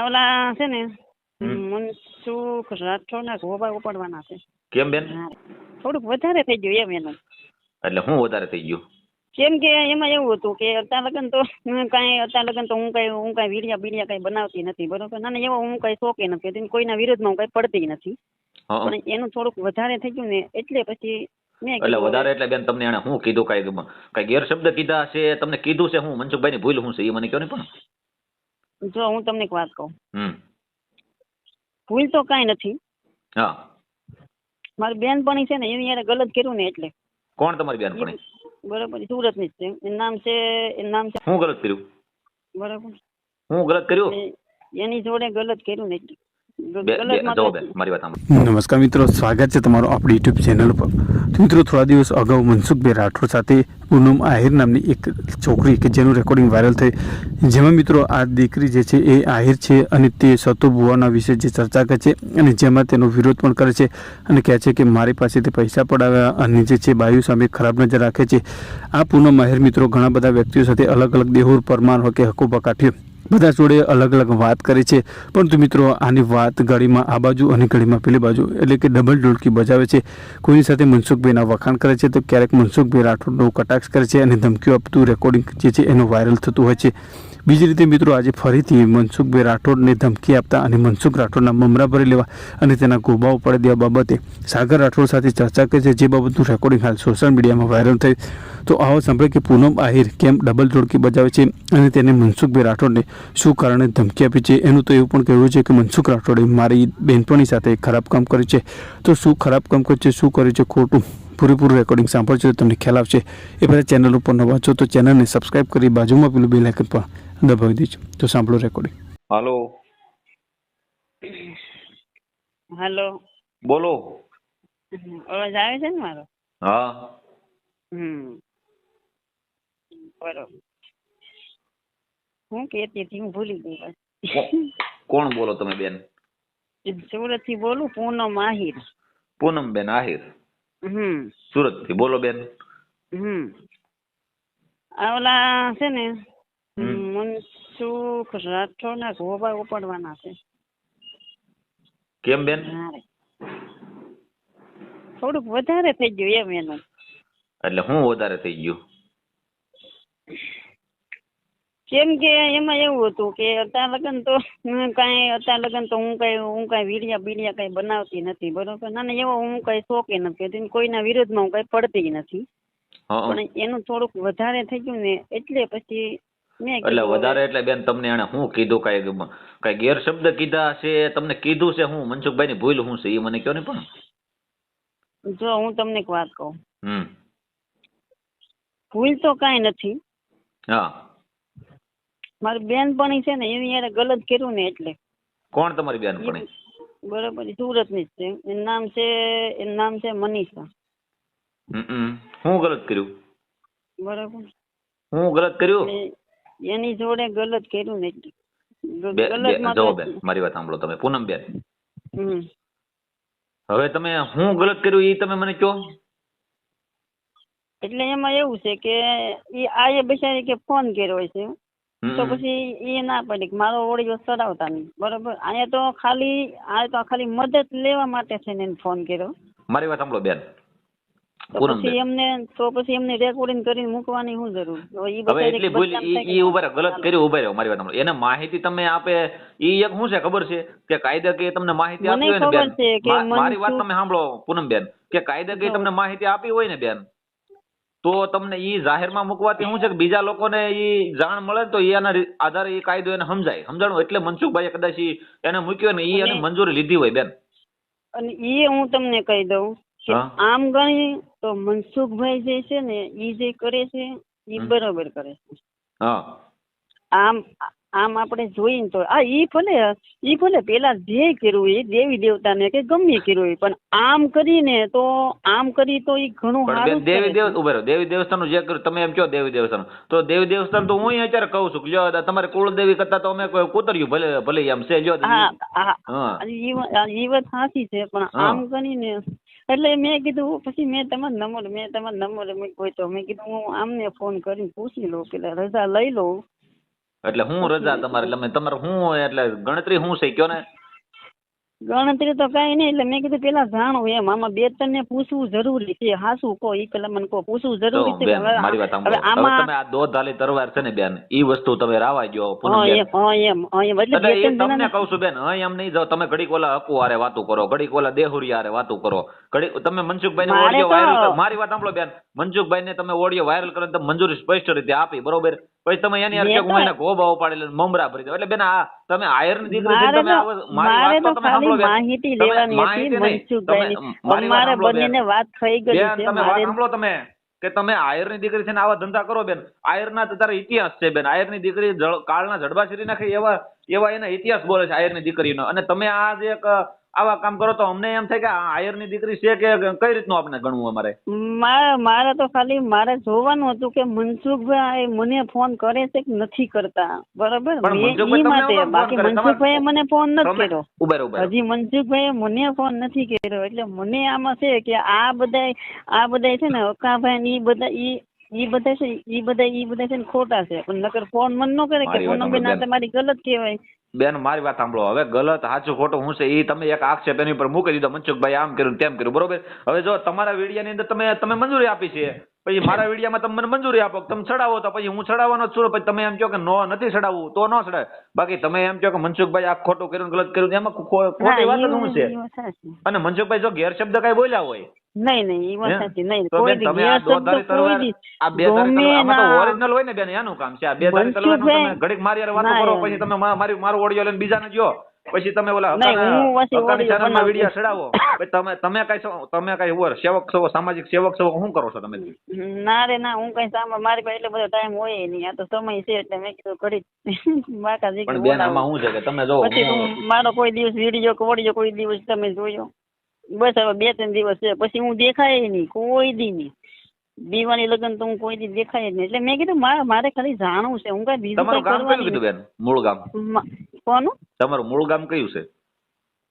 ઓલા છે ને હમ. મનસુખ રાઠોડના ગોબા ઉપાડવાના છે. કેમ બેન? હા, થોડુંક વધારે થઈ ગયું એમ એનું. એટલે શું વધારે થઈ ગયું? કેમ કે એમાં એવું હતું કે અત્યાર લગન તો હું કાંઈ વિડીયા બીડિયા કાંઈ બનાવતી નથી, બરોબર. ના એવો હું કાંઈ શોખે નથી કરતી, કોઈના વિરોધમાં હું કાંઈ પડતી નથી. હં. પણ એનું થોડુંક વધારે થઈ ગયું ને એટલે પછી મેં એટલે કીધું વધારે એટલે બેન તમને એને શું કીધું? કઈ ગેરશબ્દ કીધા છે? તમને કીધું છે હું? મનસુખભાઈની ભૂલ શું છે એ મને કહો ને પણ. જો હું તમને એક વાત કહું, હમ. ભૂલ તો કાંઈ નથી. હા. મારી બેનપણી છે ને એની યારે ગલત કર્યું ને એટલે. કોણ તમારી બેનપણી? બરોબર, સુરતની જ છે. એનું નામ છે શું ગલત કર્યું? બરોબર. હું ગલત કર્યું? એની જોડે ગલત કર્યું ને એટલે. જો બેન મારી વાત સાંભળો. નમસ્કાર મિત્રો, સ્વાગત છે તમારું આપણી યુટ્યુબ ચેનલ પર. તો મિત્રો, થોડા દિવસ અગાઉ મનસુખભાઈ રાઠોડ સાથે પૂનમ આહિર નામની એક છોકરી કે જેનું રેકોર્ડિંગ વાયરલ થઈ, જેમાં મિત્રો આ દીકરી જે છે એ આહિર છે અને તે સતુ ભુવાના વિશે જે ચર્ચા કરે છે અને જેમાં તેનો વિરોધ પણ કરે છે અને કહે છે કે મારી પાસેથી પૈસા પડાવ્યા અને જે છે બાયુ સામે ખરાબ નજર રાખે છે. આ પૂનમ આહિર મિત્રો ઘણા બધા વ્યક્તિઓ સાથે અલગ અલગ દેહુર પરમાર હોય કે હકુબા કાઠીઓ બધા જોડે અલગ અલગ વાત કરે છે, પરંતુ મિત્રો આની વાત ઘડીમાં આ બાજુ અને ઘડીમાં પેલી બાજુ એટલે કે ડબલ ઢોલકી બજાવે છે. કોઈની સાથે મનસુખભાઈના વખાણ કરે છે તો ક્યારેક મનસુખભાઈ રાઠોડનો કટાક્ષ કરે છે અને ધમકીઓ આપતું રેકોર્ડિંગ જે છે એનું વાયરલ થતું હોય છે. બીજી રીતે મિત્રો આજે ફરીથી મનસુખભાઈ રાઠોડને ધમકી આપતા અને મનસુખ રાઠોડના મમરા ભરી લેવા અને તેના ગોબા ઉપાડી દેવા બાબતે સાગર રાઠોડ સાથે ચર્ચા કરી છે, જે બાબતનું રેકોર્ડિંગ હાલ સોશિયલ મીડિયામાં વાયરલ થઈ. તો આવો સાંભળે કે પૂનમ આહિર કેમ ડબલ ઢોલકી બજાવે છે અને તેને મનસુખભાઈ રાઠોડને શું કારણે ધમકી આપી છે. એનું તો એવું પણ કહેવું છે કે મનસુખ રાઠોડે મારી બેનપણી સાથે ખરાબ કામ કર્યું છે. તો શું ખરાબ કામ કર્યું છે, શું કર્યું છે ખોટું, પૂરેપૂરું રેકોર્ડિંગ સાંભળજો તો તમને ખ્યાલ આવશે. એ પહેલાં ચેનલ ઉપર નવા છો તો ચેનલને સબસ્ક્રાઈબ કરી બાજુમાં પેલું બેલ આઇકન પર દબાવી દેજો. તો સાંભળો રેકોર્ડિંગ. હાલો. હાલો, બોલો. અવાજ આવે છે ને મારો? હા. બરોબર. હું કહેતી હતી હું ભૂલી ગઈ પાછી. કોણ બોલો તમે બેન? સુરત થી બોલું, પૂનમ આહિર. પૂનમ બેન આહિર સુરત થી બોલો બેન. આ ઓલા છે ને મનસુખ રાઠોડના ગોબા ઉપાડવાના છે. કેમ બેન? થોડુંક વધારે થઈ ગયું એમ એનું. એટલે શું વધારે થઈ ગયું? કેમ કે એમાં એવું હતું કે અત્યાર લગન તો હું કાંઈ વિડીયા બીડિયા કાંઈ બનાવતી નથી, બરોબર. ના એવો હું કાંઈ શોખે નથી કરતી, કોઈના વિરોધમાં હું કાંઈ પડતી નથી. પણ એનું થોડુંક વધારે થઈ ગયું ને એટલે પછી મેં એટલે વધારે એટલે બેન તમને એને શું કીધું? કઈ ગેરશબ્દ કીધા છે? તમને કીધું છે હું? મનસુખભાઈ ની ભૂલ શું છે એ મને કહો ને પણ. જો હું તમને એક વાત કહું, હમ. ભૂલ તો કાંઈ નથી. હા. મારી બેનપણી છે ને એની યારે ગલત કર્યું ને એટલે. કોણ તમારી બેનપણી? બરોબર, સુરતની જ છે. એનું નામ છે મનીષા. શું ગલત કર્યું? બરોબર. હું ગલત કર્યું? એની જોડે ગલત કર્યું ને એટલે. જો બેન મારી વાત સાંભળો તમે. પૂનમ બેન, હવે તમે હું ગલત કર્યું એ તમે મને કહો. એટલે એમાં એવું છે કે આ બિચારી કે ફોન કર્યો છે તો પછી એ ના પડી કે મારો ઓડિયો ચડાવતા નહીં, બરોબર. અહીંયા તો ખાલી મદદ લેવા માટે છે ને એને ફોન કર્યો. મારી વાત સાંભળો બેન. તો પછી એમને રેકોર્ડિંગ કરીને મૂકવાની શું જરૂર? હવે એટલી ભૂલ ઈ ઉભા ગલત કર્યું, ઉભા રહ્યો. મારી વાત સાંભળો. એને માહિતી તમે આપે ઈ એક શું છે ખબર છે કે કાયદાકીય તમને માહિતી આપી હોય ને બેન, મારી વાત તમે સાંભળો પૂનમ બેન, કે કાયદાકીય તમને માહિતી આપી હોય ને બેન, તો તમને ઈ જાહેરમાં મૂકવાથી શું છે કે બીજા લોકોને ઈ જાણ મળે તો એના આધારે ઈ કાયદો એને સમજાણું. એટલે મનસુખભાઈ કદાચ એને મૂક્યો ને ઈ એને મંજૂરી લીધી હોય બેન. અને ઈ હું તમને કહી દઉં કે આમ ગણી તો મનસુખભાઈ જે છે ને ઈ જે કરે છે ઈ બરોબર કરે છે. આમ આપણે જોઈએ તો ઈ ભલે પેલા જે કર્યું એ દેવી દેવતાને કે ગમે કર્યું હોય, પણ આમ કરી તો ઈ ઘણું સારું. દેવી દેવસ્થાન જે કર્યું તમે એમ કહો દેવી દેવસ્થાન, તો દેવી દેવસ્થાન તો હું અત્યારે કહું છું કે જો તમારે કુળદેવી કરતા તો અમે કૂતર્યું ભલે એમ છે. જો ઈ વાત સાચી છે, પણ આમ કરીને એટલે મેં કીધું પછી મેં તમારો નંબર મૂક્યો તો મેં કીધું હું આમને ફોન કરીને પૂછી લઉં, પેલા રજા લઈ લઉં એટલે હું રજા તમારે તમારે શું એટલે ગણતરી શું છે કયો ને? ગણતરી તો કઈ નહીં, એટલે મેં કીધું પેલા જાણું એમ, આમાં બે ત્રણ ને પૂછવું જરૂરી છે. હાસું કહો ઈ પેલા મને કહો, પૂછવું જરૂરી છે. મારી વાત સાંભળો, હવે તમે આ દોધાલી તરવાર છે ને બેન, ઈ વસ્તુ તમે રાવા ગયો તમને કહું છું બેન, એમ નહીં જાઓ તમે ઘડીક ઓલા હકુ હારે વાતું કરો, ઘડીક ઓલા દેહુરી હારે વાતું કરો, ઘડીક તમે મનસુખભાઈ ને ઓડિયો વાયરલ કરો. મારી વાત સાંભળો બેન, મનસુખભાઈ ને તમે ઓડિયો વાયરલ કરો તમે મંજૂરી સ્પષ્ટ રીતે આપી, બરોબર? પછી તમે એની હારે હું એને ગોબા ઉપાડી મમરા ભરી દો. એટલે બેન આ તમે આયર ની દીકરી છે, તમે મારી વાત તો તમે સાંભળો બેન, માહિતી લેવાની હતી મનસુખભાઈ, અમારે બંનેને વાત થઈ ગઈ છે. તમે વાત સાંભળો તમે, કે તમે આયર ની દીકરી છે ને આવા ધંધા કરો બેન, આયર ના તારા ઇતિહાસ છે બેન, આયર ની દીકરી કાળના જડબા શીરી નાખે એવા એના ઇતિહાસ બોલે છે આયર ની દીકરીનો. અને તમે આ જે આવા કામ કરો તો અમને એમ થાય કે આયર ની દીકરી છે કે કઈ રીતનું આપણે ગણવું? અમારે મારે તો ખાલી મારે જોવાનું હતું કે મનસુખભાઈ મને ફોન કરે છે કે નથી કરતા, બરાબર? બાકી મનસુખભાઈ મને ફોન નથી કર્યો, હજી મનસુખભાઈ મને ફોન નથી કર્યો. એટલે મને આમાં છે કે આ બધા છે ને અકાભાઈ ને ઈ બધા છે ને ખોટા છે, પણ નકર ફોન મન ન કરે કે ફોન નંબર ના તમારી ગલત કહેવાય. બેન મારી વાત સાંભળો, હવે ગલત સાચું ખોટું હું છે એ તમે એક આક્ષેપ એની ઉપર મૂકી દીધો, મનસુખભાઈ આમ કર્યું તેમ કર્યું, બરોબર? હવે જો તમારા વિડીયાની અંદર તમે મંજૂરી આપી છે, પછી મારા વિડીયામાં તમે મને મંજૂરી આપો, તમે ચડાવો તો પછી હું ચડાવવાનો જ છું, પછી તમે એમ કહો કે નથી ચડાવવું તો ન ચડાવે. બાકી તમે એમ કહો કે મનસુખભાઈ આ ખોટું કર્યું ગલત કર્યું, એમાં ખોટી વાત શું છે? અને મનસુખભાઈ જો ગેરશબ્દ કઈ બોલ્યા હોય નહીં એ વાત સાચી નહીં, ઓરિજિનલ હોય ને બેન એનું કામ છે. આ બે તારી તલવાર તમે ઘડીક મારી યાર વાતો કરો, પછી તમે મારો ઓડિયો લઈને બીજાને જો, પછી તમે ઓલા હકાની ચેનલમાં વિડિયો ચડાવો, તમે કઈ ઓર સેવક છો, સામાજિક સેવક છો, શું કરો છો તમે? ના રે ના, હું કઈ મારી પાસે એટલો બધો ટાઈમ હોય નહીં, આ તો સમય છે એટલે મેં કીધું ઘડી બાકાજી. પણ બેન આમાં શું છે કે તમે જો મારો કોઈ દિવસ વિડીયો કે ઓડિયો કોઈ દિવસ તમે જોયો? બસ હવે 2-3 દિવસ છે, પછી હું દેખાય નહીં કોઈ દી નહીં. દીવાની લગન તો હું કોઈ દી દેખાય જ નહીં. એટલે મેં કીધું મારે ખાલી જાણવું છે, હું કઈ બીજું કઈ કરવાનું નથી. બેન મૂળ ગામ કોનું? તમારું મૂળ ગામ કયું છે?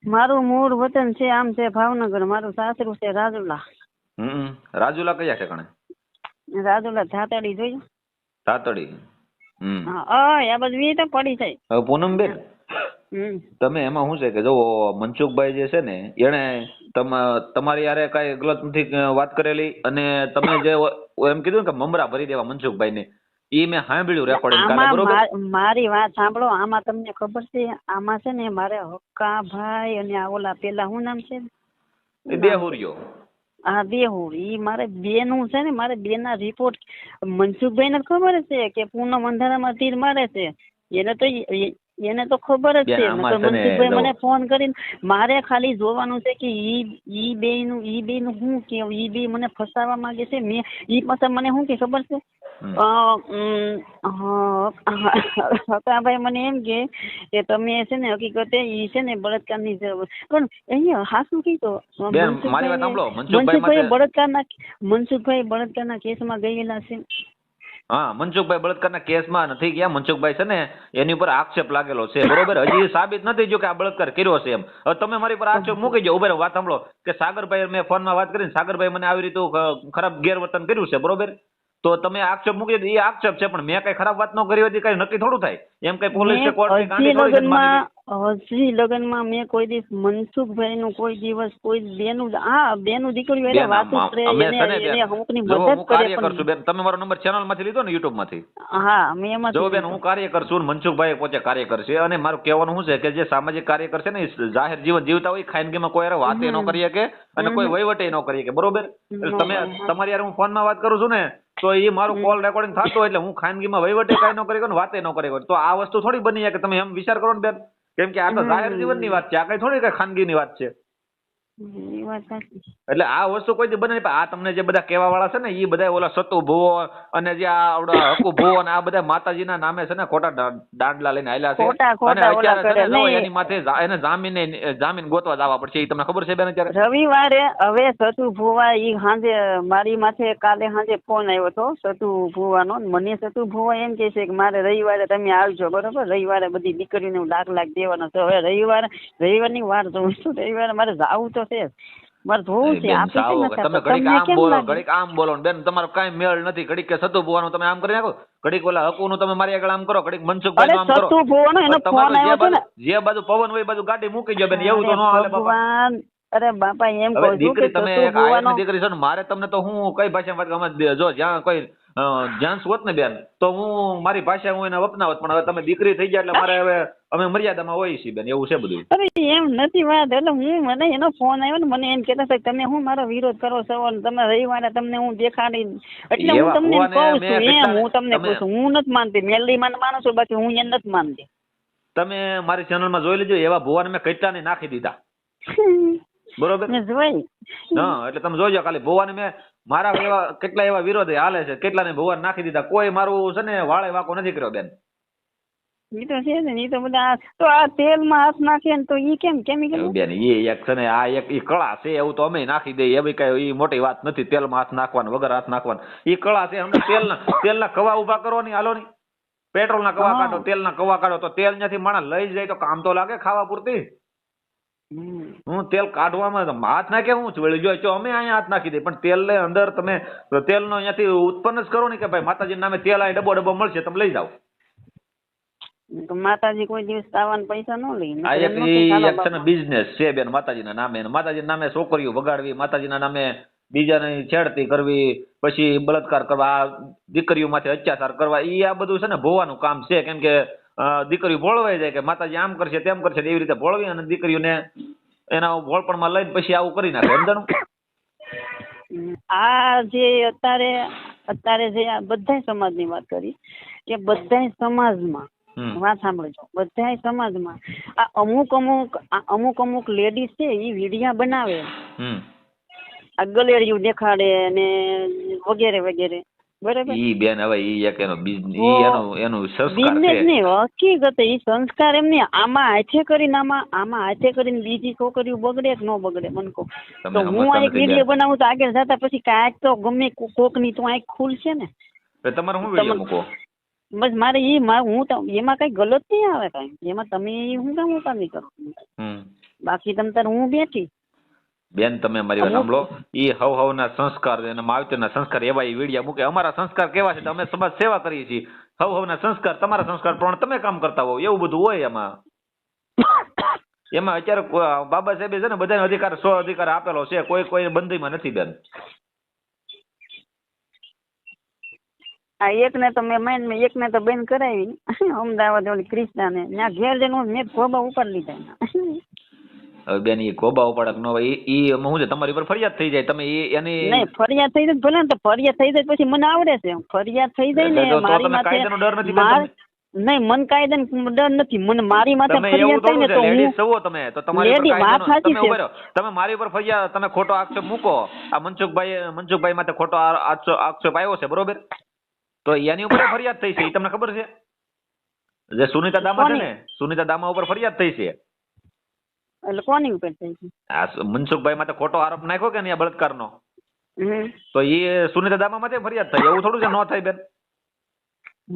મારું મૂળ વતન છે આમ છે ભાવનગર, મારું સાસરું છે રાજુલા. રાજુલા કયા ઠેકાણે? રાજુલા ધાતડી જોયું? ધાતડી. આ બધી તો પડી છે. હવે પૂનમ બેન તમે એમાં શું છે કે જો મનસુખભાઈ જે છે ને એને તમારી યારે કઈ ગલત નથી વાત કરેલી, અને તમે જે એમ કીધું કે મમરા ભરી દેવા મનસુખભાઈ ને, ઈ મેં સાંભળ્યું રેકોર્ડિંગ કાલે, બરોબર? મારી વાત સાંભળો, આમાં તમને ખબર છે આમાં છે ને મારે હક્કાભાઈ અને આ ઓલા પેલા શું નામ છે દેહુરિયો, હા દેહુર, ઈ મારે બે નું છે ને, મારે બે ના રિપોર્ટ મનસુખભાઈ ને ખબર છે કે પૂનમ અંધારામાં તીર મારે છે, એને તો ખબર જ છે. મનસુખભાઈ મને ફોન કરીને મારે ખાલી જોવાનું છે કે ઈ બે નું શું કેવું, ઈ બે મને ફસાવા માંગે છે. ઈ પાછા મને શું કે ખબર છે, હકાભાઈ મને એમ કે તમે છે ને હકીકતે ઈ છે ને બળાત્કારની જરૂર, પણ અહીંયા હાસું કીધું મનસુખભાઈ બળાત્કારના કેસમાં ગયેલા છે. હા, મનસુખભાઈ બળાત્કારના કેસમાં નથી ગયા. મનસુખભાઈ છે ને એની ઉપર આક્ષેપ લાગેલો છે, બરોબર? હજી સાબિત નથી જો કે આ બળાત્કાર કર્યો છે એમ. હવે તમે મારી પર આક્ષેપ મૂકી દો. ઉભા વાત સાંભળો કે સાગરભાઈ મેં ફોનમાં વાત કરીને સાગરભાઈ મને આવી રીતે ખરાબ ગેરવર્તન કર્યું છે, બરોબર? તો તમે આક્ષેપ મૂકી દો, એ આક્ષેપ છે, પણ મેં કઈ ખરાબ વાત ન કરી હતી, કઈ નક્કી થોડું થાય એમ. કઈ પોલીસ કોર્ટ હજી લગ્નમાં મેં કોઈ દિવસ મનસુખભાઈ નું કોઈ દિવસ કોઈ બેનું દીકરીઓ વાતો કરે, હું કાર્ય કરશું બેન. તમે મારો નંબર ચેનલ માંથી લીધો ને યુટ્યુબ માંથી? હા, મેં એમાં જો બેન હું કાર્ય કરશું, મનસુખભાઈ પોતે કાર્ય કરશે, અને મારું કહેવાનું શું છે કે જે સામાજિક કાર્ય કરશે ને જાહેર જીવન જીવતા હોય, ખાનગીમાં કોઈ વાતે ન કરી શકે અને કોઈ વહીવટે ન કરી શકે, બરોબર? તમે તમારી યાર હું ફોનમાં વાત કરું છું ને તો એ મારું કોલ રેકોર્ડિંગ થતો હોય, એટલે હું ખાનગીમાં વહીવટે કઈ ન કરી શકું, વાતે ન કરી શકું. તો આ વસ્તુ થોડી બની જાય કે તમે એમ વિચાર કરો ને બેન, કેમ કે આ તો જાહેર જીવનની વાત છે, આ કઈ થોડી કઈ ખાનગીની વાત છે. એટલે આ વસ્તુ કોઈ બને નહીં. આ તમને જે બધા કહેવા વાળા છે ને એ બધા ઓલા સતુ ભુવો અને જે આ હકુ ભુવો અને આ બધા માતાજીના નામે છે ને ખોટા દાંડલા લઈને આયલા છે, અને અત્યારે એની માથે એને જામીન ગોતવા જવા પડશે. એ તમને ખબર છે બેન? અત્યારે રવિવારે હવે સતુ ભુવા ઈ સાંજે મારી માથે કાલે સાંજે ફોન આવ્યો હતો સતુ ભુવાનો. મને સતુ ભુવા એમ કે છે કે મારે રવિવારે તમે આવજો, બરોબર? રવિવારે બધી દીકરીને લાખ દેવાનો છે. હવે રવિવારની વાર જોઉં છું, રવિવારે મારે જાવું તો છે. મારે જોવું છે બેન આપી સાવ છે તમે ઘડીક આમ બોલો ઘડીક આમ બોલો ને બેન તમારો કાંઈ મેળ નથી. ઘડીક કે સતુ ભુવાનું તમે આમ કરી નાખો, ઘડીક ઓલા હકુનું તમે મારી આગળ આમ કરો, ઘડીક મનસુખભાઈ નું આમ કરો. સતુ ભુવાનો એનો ફોન તમારું આવ્યો છે ને. જે બાજુ પવન હોય એ બાજુ ગાડી મૂકી જો બેન, એવું તો ન હાલે બાપા. ભગવાન, અરે બાપા એમ હવે કહું છું કે દીકરી તમે સતુ એક આયરની ભુવાનો દીકરી છો ને, મારે તમને તો હું કઈ ભાષામાં વાત કરું? જો જ્યાં કોઈ જેન્ટ્સ હોત ને બેન તો હું મારી ભાષા હું એને અપનાવત, પણ હવે તમે દીકરી થઈ ગયા એટલે મારે હવે અમે મર્યાદામાં હોઈએ છીએ બેન, એવું છે બધું. અરે એમ નથી વાત, એટલે હું મને એનો ફોન આવ્યો ને, મને એમ કહેતા હતા કે તમે હું મારો વિરોધ કરો છો ને તમે રવિવારે તમને હું દેખાડી, એટલે હું તમને એમ કહું છું, એમ હું તમને કહું છું, હું નથી માનતી, મેલડી માં માનું છું, બાકી હું એને નથી માનતી. તમે મારી ચેનલમાં જોઈ લેજો, એવા ભુવાને મેં કેટલાને નાખી દીધા. બરોબર, મેં જોઈ. હા, એટલે તમે જોજો ખાલી ભુવાને મેં મારા એવા કેટલા એવા વિરોધી હાલે છે, કેટલાને ભુવાને નાખી દીધા. કોઈ મારું છે ને વાળે વાંકો નથી કર્યો બેન. ઈ તો છે ને, ઈ તો બધા તો આ તેલમાં હાથ નાખે ને તો ઈ કેમ કેમિકલ બેન એ એક છે ને, આ એક ઈ કળા છે, એવું તો અમે નાખી દઈએ, એવી કઈ ઈ મોટી વાત નથી. તેલમાં હાથ નાખવાનું, વગર હાથ નાખવાનું, ઈ કળા છે. અમને તેલના કવા ઉભા કરો ની, હાલો ની, પેટ્રોલના કવા કાઢો, તેલના કવા કાઢો, તો તેલ ત્યાંથી માણસ લઈ જાય તો કામ તો લાગે ખાવા પૂરતી. હું તેલ કાઢવામાં હાથ નાખે હું વળી જો અમે અહીંયા હાથ નાખી દઈએ, પણ તેલ ને અંદર તમે તેલનો અહીંયાથી ઉત્પન્ન જ કરો ને કે ભાઈ માતાજી નામે તેલ અહીં ડબ્બો મળશે, તમે લઈ જાઓ. માતાજી કોઈ દિવસ દાવાના પૈસા ન લે. આ એક છે ને બિઝનેસ છે બેન માતાજીના નામે. માતાજીના નામે છોકરીઓ વગાડવી, માતાજીના નામે બીજાને છેડતી કરવી, પછી બળાત્કાર કરવા, દીકરીઓ માથે અત્યાચાર કરવા, ઈ આ બધું છે ને ભોવાનું કામ છે. કેમ કે દીકરીઓ ભોળવાઈ જાય કે માતાજી આમ કરશે તેમ કરશે, એવી રીતે ભોળવી અને દીકરીઓને એના ભોળપણમાં લઈને પછી આવું કરી નાખે. સમજાણું? આ જે અત્યારે જે આ બધા સમાજની વાત કરી, કે બધા સમાજમાં વાત સાંભળજો, બધા સમાજમાં આ અમુક અમુક લેડીઝ છે એ વિડિયા બનાવે, આ ગલેડિયું દેખાડે ને વગેરે વગેરે, બરાબર. ઈ બેન હવે ઈ એક એનો બિઝનેસ, એનું સંસ્કાર છે. નહીં, હકીકત ઈ સંસ્કાર એમ નહીં. આમાં હાથે કરીને બીજી છોકરીઓ બગડે કે ન બગડે મને કહો. તો હું આ એક વિડીયો બનાવું તો આગળ જતા પછી કાંઈક તો ગમે કોકની તો આંખ ખુલશે ને. તમારે હું વિડીયો મૂકો? બસ મારે હું તો એમાં કઈ ગલત નહીં આવે, કઈ એમાં તમે હું કામ ઉપાધિ કરો, બાકી તમ તાર હું બેઠી. બેન તમે મારી વાત સાંભળો, ઈ હવના સંસ્કાર અને માવતરના સંસ્કાર એવા ઈ વિડિયા મૂકે. અમારા સંસ્કાર કેવા છે, અમે સમાજ સેવા કરીએ છીએ. હવના સંસ્કાર તમારા સંસ્કાર પ્રમાણે તમે કામ કરતા હોવ, એવું બધું હોય એમાં અત્યારે બાબા સાહેબે છે ને બધાને અધિકાર, 100 અધિકાર આપેલો છે, કોઈ બંધીમાં નથી બેન. આ એકને તો મેં એકને તો બેન કરાવી અમદાવાદ ઓલી ક્રિષ્નાને, ત્યાં ઘેર જઈને મેં ખોબા ઉપાડી લીધા. હવે બેન ઈ ખોબા ઉપાડક નો હોય, ઈ શું છે તમારી પર ફરિયાદ થઈ જાય, તમે એની નહીં ફરિયાદ થઈ જાય ભલે ને, તો ફરિયાદ થઈ જાય પછી મને આવડે છે, ફરિયાદ થઈ જાય ને મારી માથે કાયદાનો ડર નથી બેન? નહીં, મન કાયદાનો ડર નથી, મને મારી માથે ફરિયાદ થાય ને તો લેડીઝ છો તમે, તો તમારી પર કાયદાનો તમે ઉભા રહો, તમે મારી પર ફરિયાદ, તમે ખોટો આક્ષેપ મૂકો, આ મનસુખભાઈ માથે ખોટો આક્ષેપ આવ્યો છે, બરોબર, તો એની ઉપર ફરિયાદ થઈ છે, એ તમને ખબર છે? જે સુનિતા દામા છે ને, સુનિતા દામા ઉપર ફરિયાદ થઈ છે. એટલે કોની ઉપર થઈ છે? આ મનસુખભાઈ માથે ખોટો આરોપ નાખ્યો કે નહીં બળાત્કારનો, તો એ સુનિતા દામા માથે ફરિયાદ થઈ. એવું થોડું છે ન થાય બેન?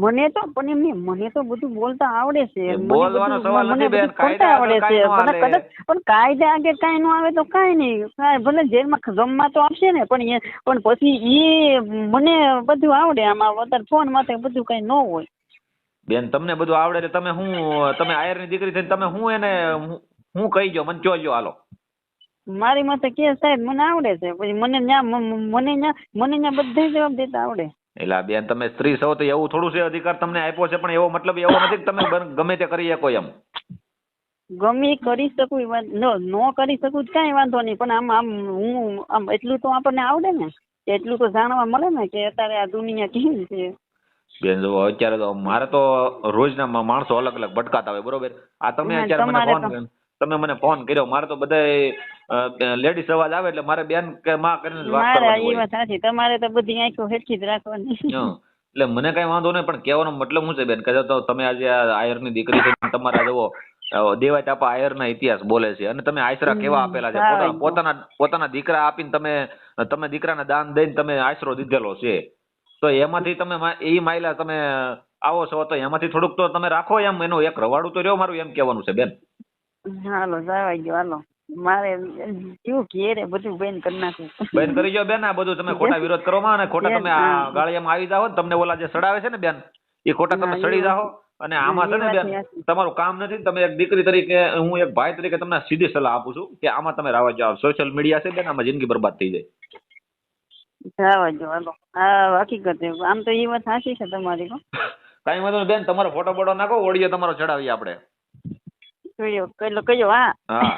મને તો પણ એમ નહીં, મને તો બધું બોલતા આવડે છે, બોલવાનો સવાલ નથી બેન, કાયદા આવડે છે, પણ કાયદા આગળ કાંઈ ન આવે તો કાંઈ નહીં, ભલે જેલમાં જમવા તો આપશે ને, પણ પછી એ મને બધું આવડે, આમાં વધારે ફોન માથે બધું કઈ ન હોય. બેન તમને બધું આવડે એટલે તમે આયરની દીકરી થઈને તમે હું એને હું કહી ગયો, મને કયો હાલો. મારી માથે કે સાહેબ મને આવડે છે, પછી મને ત્યાં બધા જવાબ દેતા આવડે. એટલે બેન તમે સ્ત્રી છો તો એવું થોડું છે, અધિકાર તમને આપ્યો છે, પણ એવો મતલબ એવો નથી કે તમે ગમે તે કરી શકો એમ. ગમે કરી શકું ન કરી શકું કાંઈ વાંધો નહીં, પણ આમ એટલું તો આપણને આવડે ને, એટલું તો જાણવા મળે ને કે અત્યારે આ દુનિયા કેવી છે. બેન જો અત્યારે તો મારે તો રોજના માણસો અલગ અલગ ભટકાતા હોય, બરોબર. આ તમે અત્યારે તમે મને ફોન કર્યો, મારે તો બધા લેડીઝ અવાજ આવે એટલે મારે બેન કે માં કરીને વાત કરવાની હોય. એ વાત સાચી, તમારે તો બધી આંખો હેઠી જ રાખવાની. એટલે મને કઈ વાંધો નહીં, પણ કહેવાનો મતલબ શું છે બેન, કે તો તમે આજે આયરની દીકરી છે, તમારા જવો દેવાય તાપા આયરના ઇતિહાસ બોલે છે, અને તમે આશરા કેવા આપેલા છે, પોતાના દીકરા આપીને તમે દીકરાને દાન દઈને તમે આશરો દીધેલો છે, તો એમાંથી તમે એ માયલા તમે આવો છો, તો એમાંથી થોડુંક તો તમે રાખો એમ, એનું એક રવાડું તો રહ્યો, મારું એમ કહેવાનું છે બેન. હાલો જવાઈ ગયો, હાલો મારે કેવું ઘેરે બધું બેન કરી નાખું. બેન કરી જો બેન, આ બધું તમે ખોટા વિરોધ કરવામાં અને ખોટા તમે આ ગાળિયામાં આવી જાઓ, તમને ઓલા જે સડાવે છે ને બેન, એ ખોટા તમે સડી જાઓ. અને આમાં છે ને બેન, તમારું કામ નથી. તમે એક દીકરી તરીકે, હું એક ભાઈ તરીકે તમને સીધી સલાહ આપું છું કે આમાં તમે રાવા જાઓ. સોશિયલ મીડિયા છે બેન, આમાં જિંદગી બરબાદ થઈ જાય. રાવા જો હાલો. હા હકીકત આમ તો એ વાત સાચી છે તમારી. કઈ વાંધો નહીં બેન, તમારો ફોટો બોટો નાખો, ઓડિયો તમારો ચડાવીએ આપણે. કયો હા હા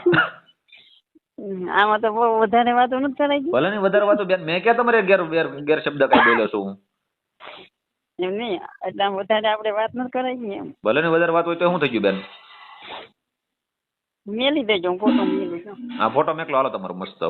આમાં તો બહુ વધારે વાતો નથી કરાઈ. ભલે ની વધારે વાતો બેન, મેં ક્યાં તમારે ગેર શબ્દ કઈ બોલ્યો છું? એમ નહીં, એટલે આમ વધારે આપણે વાત નથી કરાઈ એમ. ભલે ની વધારે વાત હોય તો શું થઈ ગયું બેન? મેલી દેજો, ફોટો મેલી દેજો. હા ફોટો મેકલો હાલો તમારો મસ્ત.